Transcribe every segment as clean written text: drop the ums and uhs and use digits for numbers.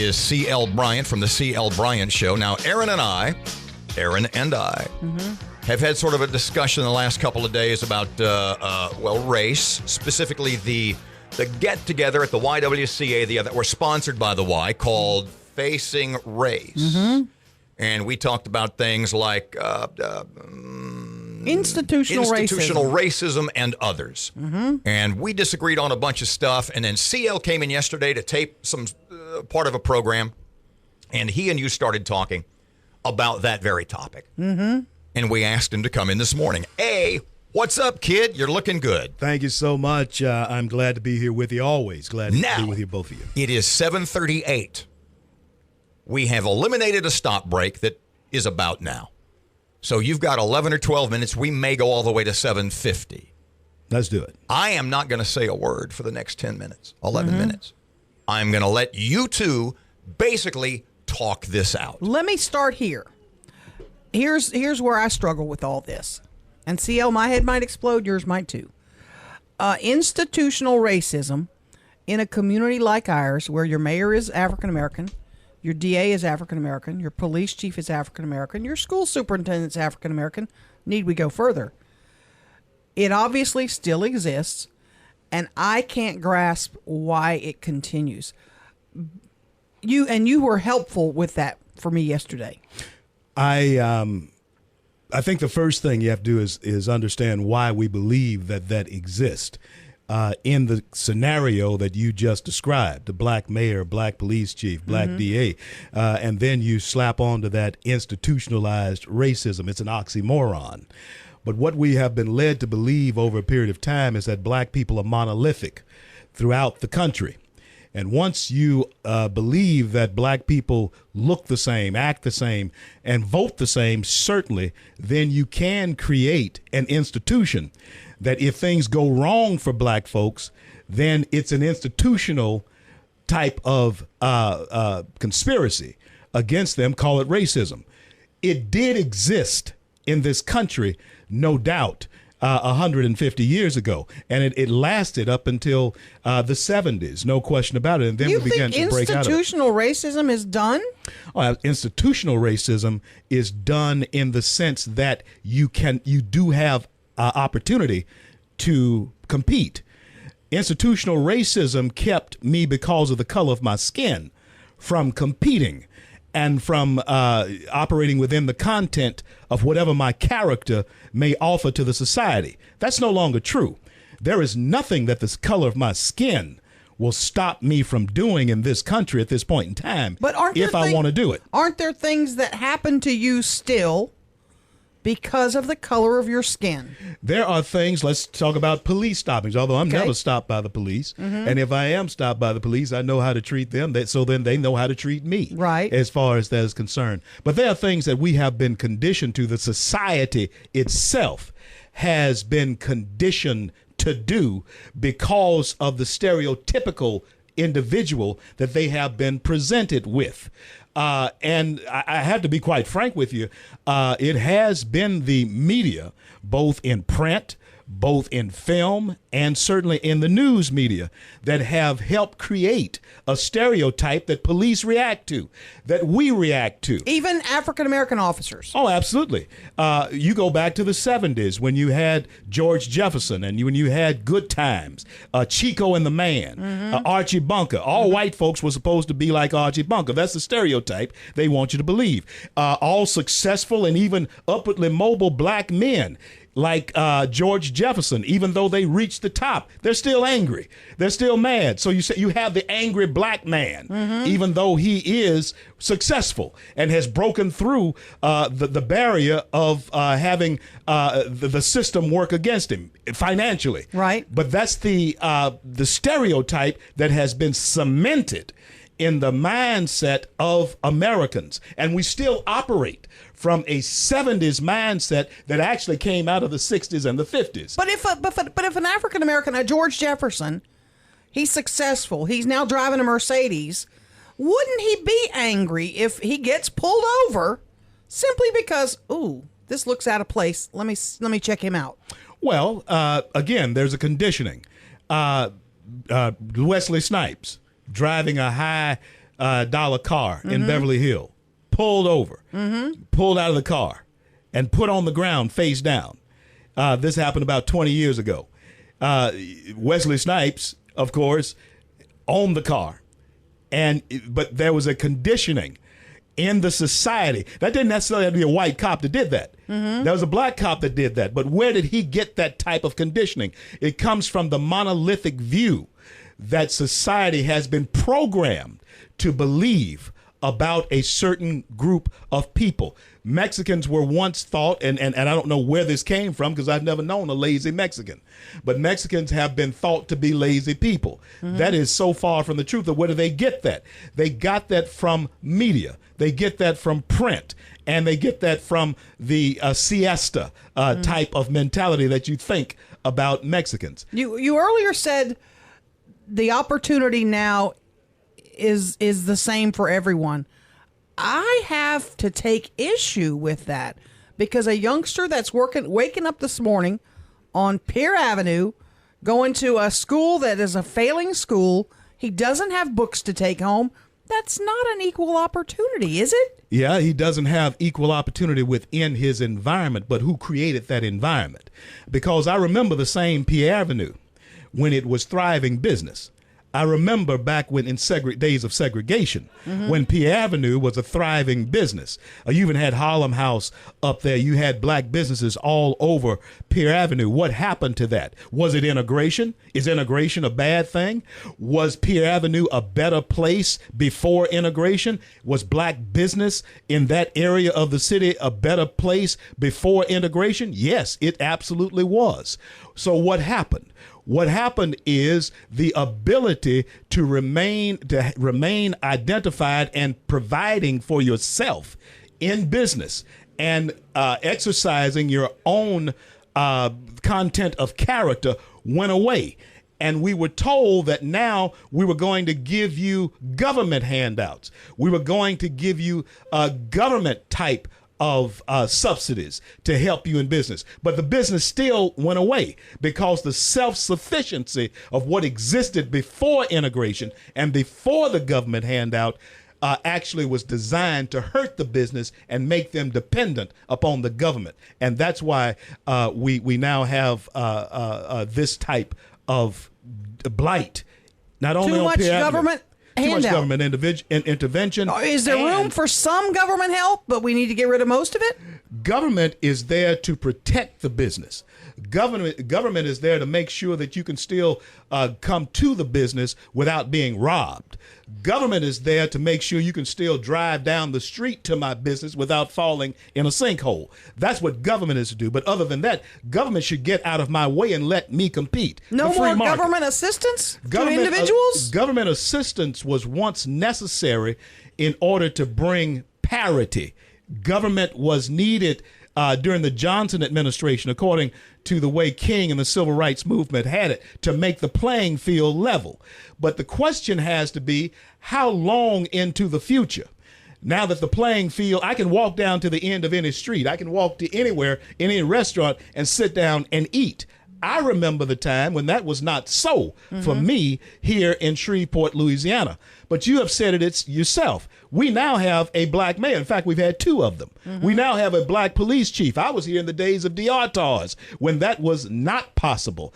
is C.L. Bryant from the C.L. Bryant Show. Now, Erin and I have had sort of a discussion the last couple of days about, race, specifically the get-together at the YWCA that were sponsored by the Y called Facing Race. And we talked about things like institutional racism and others. And we disagreed on a bunch of stuff. And then CL came in yesterday to tape some part of a program. And he and you started talking about that very topic. And we asked him to come in this morning. What's up, kid? You're looking good. Thank you so much. I'm glad to be here with you. Always glad to be with you, both of you. It is 7:38. We have eliminated a stop break that is about now. So you've got 11 or 12 minutes. We may go all the way to 7:50. Let's do it. I am not going to say a word for the next 10 minutes, 11 minutes. I'm going to let you two basically talk this out. Let me start here. Here's where I struggle with all this. And CL, my head might explode, yours might too. Institutional racism in a community like ours, where your mayor is African American, your DA is African American, your police chief is African American, your school superintendent is African American. Need we go further? It obviously still exists, and I can't grasp why it continues. You were helpful with that for me yesterday. I think the first thing you have to do is understand why we believe that exists. In the scenario that you just described, the black mayor, black police chief, black DA, and then you slap onto that institutionalized racism. It's an oxymoron. But what we have been led to believe over a period of time is that black people are monolithic throughout the country. And once you believe that black people look the same, act the same, and vote the same, certainly, then you can create an institution that if things go wrong for black folks, then it's an institutional type of conspiracy against them. Call it racism. It did exist in this country, no doubt. 150 years ago, and it lasted up until the 70s, no question about it. And then we began to break out of it. Institutional racism is done? Institutional racism is done in the sense that you do have opportunity to compete. Institutional racism kept me, because of the color of my skin, from competing and from operating within the content of whatever my character may offer to the society. That's no longer true. There is nothing that the color of my skin will stop me from doing in this country at this point in time, but I want to do it. Aren't there things that happen to you still because of the color of your skin? There are things. Let's talk about police stoppings, although I'm never stopped by the police. And if I am stopped by the police, I know how to treat them. So then they know how to treat me, right, as far as that is concerned. But there are things that we have been conditioned to. The society itself has been conditioned to do because of the stereotypical individual that they have been presented with. And I have to be quite frank with you. It has been the media, both in print, both in film, and certainly in the news media, that have helped create a stereotype that police react to, that we react to. Even African-American officers. Oh, absolutely. You go back to the 70s when you had George Jefferson and when you had Good Times, Chico and the Man, Archie Bunker. All white folks were supposed to be like Archie Bunker. That's the stereotype they want you to believe. All successful and even upwardly mobile black men like George Jefferson, even though they reached the top, they're still angry. They're still mad. So you have the angry black man, even though he is successful and has broken through the barrier of having the system work against him financially. Right. But that's the stereotype that has been cemented in the mindset of Americans. And we still operate from a 70s mindset that actually came out of the 60s and the 50s. But if an African American, George Jefferson, he's successful, he's now driving a Mercedes, wouldn't he be angry if he gets pulled over simply because, ooh, this looks out of place, let me check him out? Well, again, there's a conditioning. Wesley Snipes driving a high dollar car in Beverly Hills, pulled over, pulled out of the car, and put on the ground face down. This happened about 20 years ago. Wesley Snipes, of course, owned the car, but there was a conditioning in the society. That didn't necessarily have to be a white cop that did that. There was a black cop that did that. But where did he get that type of conditioning? It comes from the monolithic view that society has been programmed to believe about a certain group of people. Mexicans were once thought, and I don't know where this came from because I've never known a lazy Mexican, but Mexicans have been thought to be lazy people. That is so far from the truth. Where do they get that? They got that from media. They get that from print, and they get that from the siesta type of mentality that you think about Mexicans. You earlier said the opportunity now is the same for everyone. I have to take issue with that because a youngster that's waking up this morning on Pier Avenue, going to a school that is a failing school, he doesn't have books to take home. That's not an equal opportunity, is it? Yeah, he doesn't have equal opportunity within his environment, but who created that environment? Because I remember the same Pier Avenue when it was thriving business. I remember back when in days of segregation, when Pier Avenue was a thriving business. You even had Harlem House up there. You had black businesses all over Pier Avenue. What happened to that? Was it integration? Is integration a bad thing? Was Pier Avenue a better place before integration? Was black business in that area of the city a better place before integration? Yes, it absolutely was. So what happened? What happened is the ability to remain identified and providing for yourself in business and exercising your own content of character went away. And we were told that now we were going to give you government handouts. We were going to give you a government type of subsidies to help you in business. But the business still went away because the self-sufficiency of what existed before integration and before the government handout actually was designed to hurt the business and make them dependent upon the government. And that's why we now have this type of blight. Not only too on much Pier Avenue, government too much handout. government intervention. Is there room for some government help, but we need to get rid of most of it? Government is there to protect the business. Government is there to make sure that you can still come to the business without being robbed. Government is there to make sure you can still drive down the street to my business without falling in a sinkhole. That's what government is to do. But other than that, government should get out of my way and let me compete. No more government assistance to individuals? Government assistance was once necessary in order to bring parity. Government was needed during the Johnson administration, according to the way King and the civil rights movement had it, to make the playing field level. But the question has to be, how long into the future? Now that the playing field, I can walk down to the end of any street. I can walk to anywhere, in any restaurant, and sit down and eat. I remember the time when that was not so for me here in Shreveport, Louisiana. But you have said it yourself. We now have a black mayor. In fact, we've had two of them. We now have a black police chief. I was here in the days of DRTARS when that was not possible.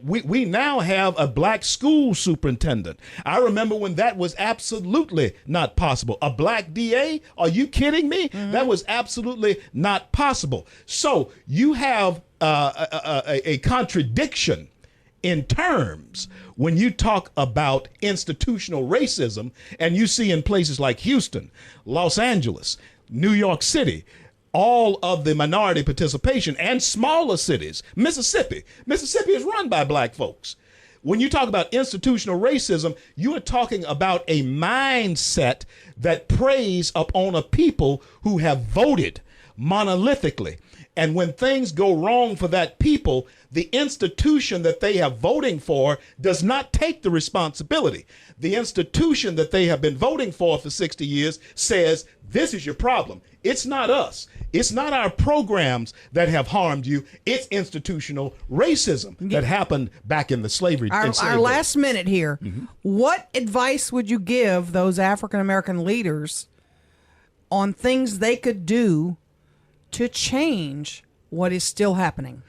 We now have a black school superintendent. I remember when that was absolutely not possible. A black DA? Are you kidding me? That was absolutely not possible. So you have a contradiction in terms when you talk about institutional racism, and you see in places like Houston, Los Angeles, New York City, all of the minority participation, and smaller cities. Mississippi is run by black folks. When you talk about institutional racism, you are talking about a mindset that preys upon a people who have voted monolithically. And when things go wrong for that people, the institution that they have voting for does not take the responsibility. The institution that they have been voting for 60 years says, this is your problem. It's not us. It's not our programs that have harmed you. It's institutional racism that happened back in the slavery. Our last minute here. What advice would you give those African-American leaders on things they could do to change what is still happening?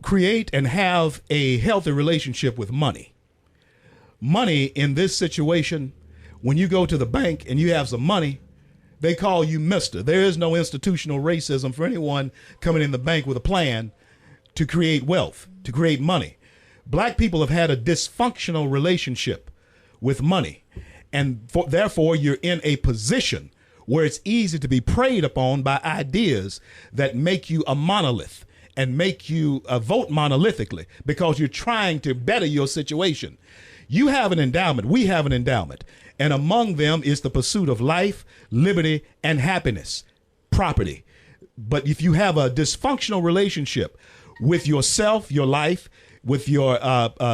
Create and have a healthy relationship with money. Money in this situation, when you go to the bank and you have some money, they call you mister. There is no institutional racism for anyone coming in the bank with a plan to create wealth, to create money. Black people have had a dysfunctional relationship with money, and therefore you're in a position where it's easy to be preyed upon by ideas that make you a monolith and make you vote monolithically because you're trying to better your situation. You have an endowment. We have an endowment. And among them is the pursuit of life, liberty, and happiness, property. But if you have a dysfunctional relationship with yourself, your life, with your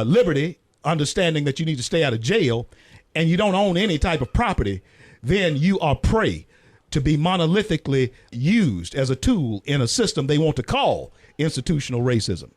liberty, understanding that you need to stay out of jail, and you don't own any type of property, then you are prey to be monolithically used as a tool in a system they want to call institutional racism.